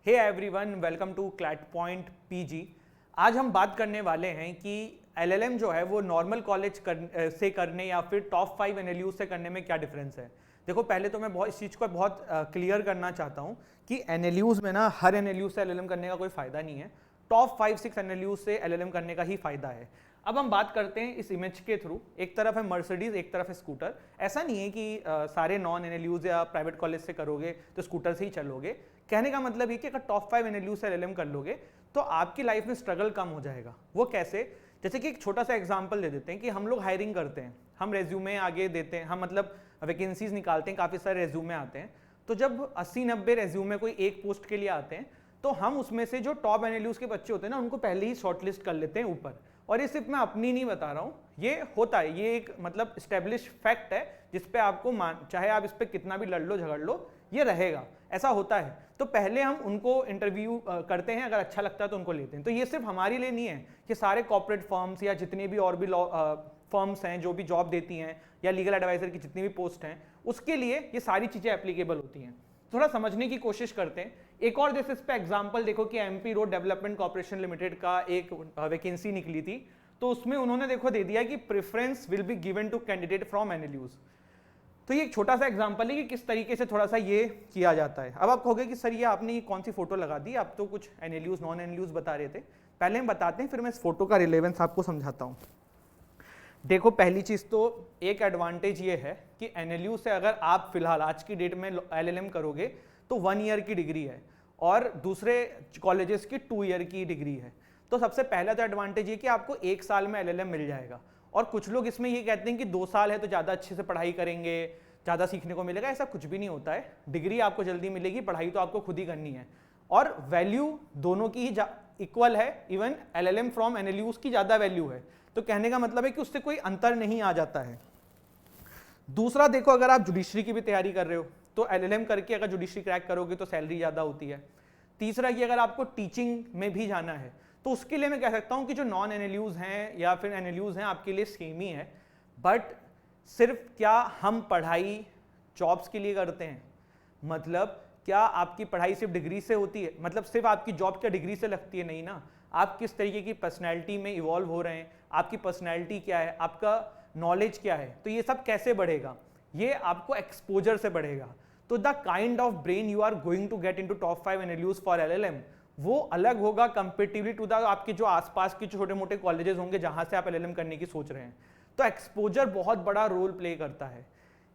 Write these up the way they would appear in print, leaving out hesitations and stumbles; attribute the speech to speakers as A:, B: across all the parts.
A: Hey everyone, welcome to CLAT point PG. आज हम बात करने वाले हैं कि एलएलएम जो है वो नॉर्मल कॉलेज से करने या फिर टॉप 5 एनएलयू से करने में क्या डिफरेंस है। देखो, पहले तो मैं इस चीज़ को बहुत क्लियर करना चाहता हूँ कि एनएलयूज में ना हर एनएलयू से एलएलएम करने का कोई फ़ायदा नहीं है। टॉप 5-6 एनएलयू से एलएलएम करने का ही फ़ायदा है। अब हम बात करते हैं इस इमेज के थ्रू। एक तरफ है मर्सिडीज, एक तरफ है स्कूटर। ऐसा नहीं है कि सारे नॉन एनएलयूज या प्राइवेट कॉलेज से करोगे तो स्कूटर से ही चलोगे। कहने का मतलब ये कि अगर टॉप 5 एनएलयू से एलएलएम कर लोगे तो आपकी लाइफ में स्ट्रगल कम हो जाएगा। वो कैसे? जैसे कि एक छोटा सा एग्जांपल दे देते हैं कि हम लोग हायरिंग करते हैं, हम रेज्यूमे आगे देते हैं, हम मतलब वैकेंसीज निकालते हैं, काफ़ी सारे रेज्यूमे आते हैं। तो जब 80-90 रेज्यूमे कोई एक पोस्ट के लिए आते हैं तो हम उसमें से जो टॉप एनएलयूज के बच्चे होते हैं ना उनको पहले ही शॉर्टलिस्ट कर लेते हैं ऊपर। और ये सिर्फ मैं अपनी नहीं बता रहा हूँ, ये होता है, ये एक मतलब स्टेब्लिश फैक्ट है जिसपे आपको चाहे आप इस पर कितना भी लड़ लो झगड़ लो, ये रहेगा, ऐसा होता है। तो पहले हम उनको इंटरव्यू करते हैं, अगर अच्छा लगता है तो उनको लेते हैं। तो ये सिर्फ हमारे लिए नहीं है कि सारे कॉर्पोरेट फर्म्स या जितने भी और भी फर्म्स हैं जो भी जॉब देती हैं या लीगल एडवाइजर की जितनी भी पोस्ट हैं उसके लिए ये सारी चीज़ें एप्लीकेबल होती हैं। थोड़ा समझने की कोशिश करते हैं। एक और जैसे इस पे एग्जांपल देखो कि MP road development corporation limited का एक वैकेंसी निकली थी, तो उसमें उन्होंने देखो दे दिया कि preference will be given to candidate from NLUs. तो ये एक छोटा सा एग्जांपल है कि किस तरीके से थोड़ा सा ये किया जाता है। अब आप कहोगे कि सर ये आपने ये कौन सी फोटो लगा दी, आप तो कुछ एनएलयूज नॉन एनएलयूज बता रहे थे। पहले हम बताते हैं, फिर मैं इस फोटो का रिलेवेंस आपको समझाता हूँ। देखो, पहली चीज तो एक एडवांटेज ये है कि एनएलयू से अगर आप फिलहाल आज की डेट में एलएलएम करोगे तो 1 ईयर की डिग्री है और दूसरे कॉलेजेस की 2 ईयर की डिग्री है। तो सबसे पहला तो एडवांटेज ये कि आपको 1 साल में एलएलएम मिल जाएगा। और कुछ लोग इसमें ये कहते हैं कि 2 साल है तो ज़्यादा अच्छे से पढ़ाई करेंगे, ज़्यादा सीखने को मिलेगा। ऐसा कुछ भी नहीं होता है। डिग्री आपको जल्दी मिलेगी, पढ़ाई तो आपको खुद ही करनी है। और वैल्यू दोनों की ही इक्वल है, इवन एलएलएम फ्रॉम एनएलयूज की ज़्यादा वैल्यू है। तो कहने का मतलब है कि उससे कोई अंतर नहीं आ जाता है। दूसरा देखो, अगर आप जुडिशरी की भी तैयारी कर रहे हो तो एलएलएम करके अगर जुडिशरी क्रैक करोगे तो सैलरी ज़्यादा होती है। तीसरा कि अगर आपको टीचिंग में भी जाना है तो उसके लिए मैं कह सकता हूं कि जो नॉन एनएलयूज हैं या फिर एनएलयूज हैं आपके लिए सेम ही है। बट सिर्फ क्या हम पढ़ाई जॉब्स के लिए करते हैं? मतलब क्या आपकी पढ़ाई सिर्फ डिग्री से होती है? मतलब सिर्फ आपकी जॉब क्या डिग्री से लगती है? नहीं ना। आप किस तरीके की पर्सनैलिटी में इवॉल्व हो रहे हैं, आपकी पर्सनैलिटी क्या है, आपका नॉलेज क्या है, तो ये सब कैसे बढ़ेगा? ये आपको एक्सपोजर से बढ़ेगा। तो the kind of brain you are going to get into top 5 NLUs for LLM वो अलग होगा कंपेरेटिवली टू द आपके जो आसपास के छोटे मोटे कॉलेजेस होंगे जहां से आप एलएलएम करने की सोच रहे हैं। तो एक्सपोजर बहुत बड़ा रोल प्ले करता है।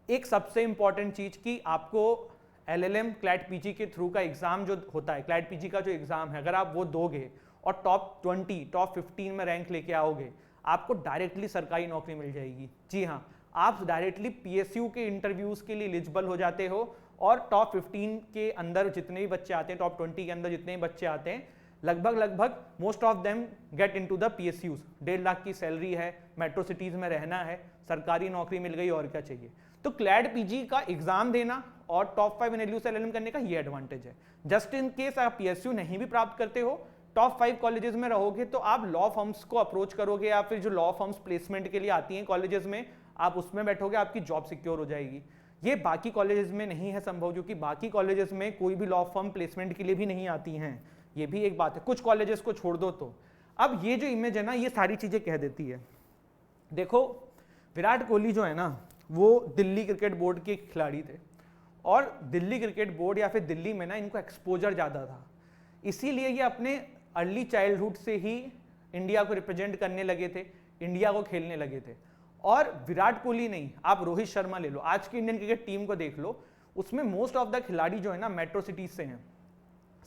A: एक सबसे इंपॉर्टेंट चीज कि आपको एलएलएम क्लैट पीजी के थ्रू का एग्जाम जो होता है, क्लैट पीजी का जो एग्जाम है, अगर आप वो दोगे और टॉप 20 टॉप 15 में रैंक लेके आओगे, आपको डायरेक्टली सरकारी नौकरी मिल जाएगी। जी हाँ, आप डायरेक्टली पीएसयू के इंटरव्यूज के लिए एलिजिबल हो जाते हो और टॉप 15 के अंदर जितने भी बच्चे आते हैं, टॉप 20 के अंदर जितने भी बच्चे आते हैं, लगभग most of them get into the PSUs. 1.5 lakh की सैलरी है, मेट्रो सिटीज में रहना है, सरकारी नौकरी मिल गई, और क्या चाहिए। तो क्लैट पीजी का एग्जाम देना और टॉप 5 एनएलयू से एलएलएम करने का ये एडवांटेज है। जस्ट इन केस आप पीएसयू नहीं भी प्राप्त करते हो, टॉप 5 कॉलेजेस में रहोगे तो आप लॉ फर्म्स को अप्रोच करोगे या फिर जो लॉ फर्म्स प्लेसमेंट के लिए आती हैं कॉलेजेस में, आप उसमें बैठोगे, आपकी जॉब सिक्योर हो जाएगी। ये बाकी कॉलेजेस में नहीं है संभव, क्योंकि बाकी कॉलेजेस में कोई भी लॉ फर्म प्लेसमेंट के लिए भी नहीं आती हैं। ये भी एक बात है, कुछ कॉलेजेस को छोड़ दो तो। अब ये जो इमेज है ना, ये सारी चीजें कह देती है। देखो, विराट कोहली जो है ना वो दिल्ली क्रिकेट बोर्ड के खिलाड़ी थे और दिल्ली क्रिकेट बोर्ड या फिर दिल्ली में ना इनको एक्सपोजर ज़्यादा था, इसीलिए ये अपने अर्ली चाइल्डहुड से ही इंडिया को रिप्रेजेंट करने लगे थे, इंडिया को खेलने लगे थे। और विराट कोहली नहीं, आप रोहित शर्मा ले लो, आज की इंडियन क्रिकेट टीम को देख लो, उसमें मोस्ट ऑफ द खिलाड़ी जो है ना मेट्रो सिटीज से हैं।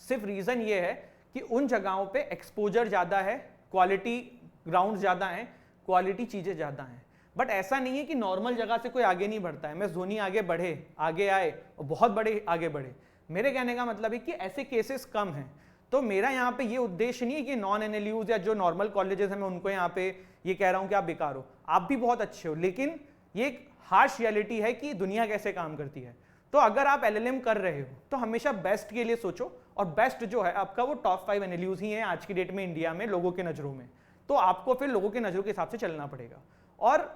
A: सिर्फ रीजन ये है कि उन जगहों पे एक्सपोजर ज़्यादा है, क्वालिटी ग्राउंड ज़्यादा हैं, क्वालिटी चीज़ें ज़्यादा हैं। बट ऐसा नहीं है कि नॉर्मल जगह से कोई आगे नहीं बढ़ता है। मैं धोनी आगे बढ़े, आगे आए और बहुत बड़े आगे बढ़े, मेरे कहने का मतलब है कि ऐसे केसेस कम हैं। तो मेरा यहाँ पे ये उद्देश्य नहीं है कि नॉन एनएलयूज या जो नॉर्मल कॉलेजेस हैं मैं उनको यहाँ पे ये कह रहा हूँ कि आप बेकार हो, आप भी बहुत अच्छे हो, लेकिन ये एक हार्श रियलिटी है कि दुनिया कैसे काम करती है। तो अगर आप एलएलएम कर रहे हो तो हमेशा बेस्ट के लिए सोचो, और बेस्ट जो है आपका वो टॉप 5 एनएलयूज ही है आज की डेट में इंडिया में लोगों के नज़रों में। तो आपको फिर लोगों के नज़रों के हिसाब से चलना पड़ेगा और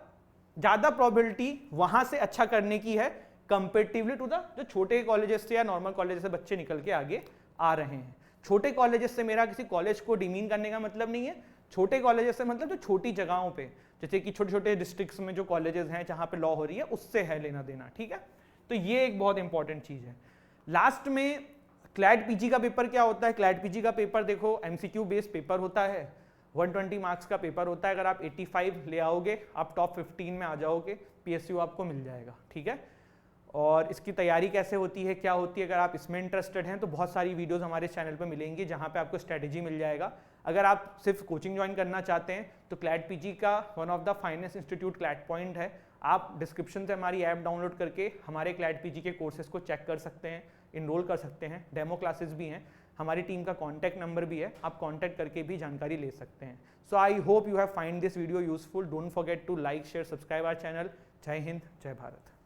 A: ज़्यादा प्रोबेबिलिटी वहाँ से अच्छा करने की है कंपेरेटिवली टू द जो छोटे कॉलेजेस से या नॉर्मल कॉलेजेस से बच्चे निकल के आगे आ रहे हैं। छोटे कॉलेजेस से मेरा किसी कॉलेज को डिमीन करने का मतलब नहीं है, छोटे कॉलेजेस से मतलब जो छोटी जगहों पे, जैसे कि छोटे छोटे डिस्ट्रिक्ट्स में जो कॉलेजेस हैं जहाँ पे लॉ हो रही है, उससे है लेना देना, ठीक है। तो ये एक बहुत इंपॉर्टेंट चीज़ है। लास्ट में क्लैट पीजी का पेपर क्या होता है? क्लैट पीजी का पेपर देखो एमसीक्यू बेस्ड पेपर होता है, 120 मार्क्स का पेपर होता है। अगर आप 85 ले आओगे आप टॉप 15 में आ जाओगे, पीएसयू आपको मिल जाएगा, ठीक है। और इसकी तैयारी कैसे होती है, क्या होती है, अगर आप इसमें इंटरेस्टेड हैं तो बहुत सारी वीडियोस हमारे चैनल पे मिलेंगी जहाँ पे आपको स्ट्रेटेजी मिल जाएगा। अगर आप सिर्फ कोचिंग ज्वाइन करना चाहते हैं तो क्लैट पीजी का one of the finest institute CLAT point है। आप डिस्क्रिप्शन से हमारी ऐप डाउनलोड करके हमारे क्लैट पीजी के कोर्सेज को चेक कर सकते हैं, इनरोल कर सकते हैं, डेमो क्लासेस भी हैं, हमारी टीम का कॉन्टैक्ट नंबर भी है, आप कॉन्टैक्ट करके भी जानकारी ले सकते हैं। So I hope you have find this video useful. Don't forget to like, share, subscribe our channel. जय हिंद, जय भारत।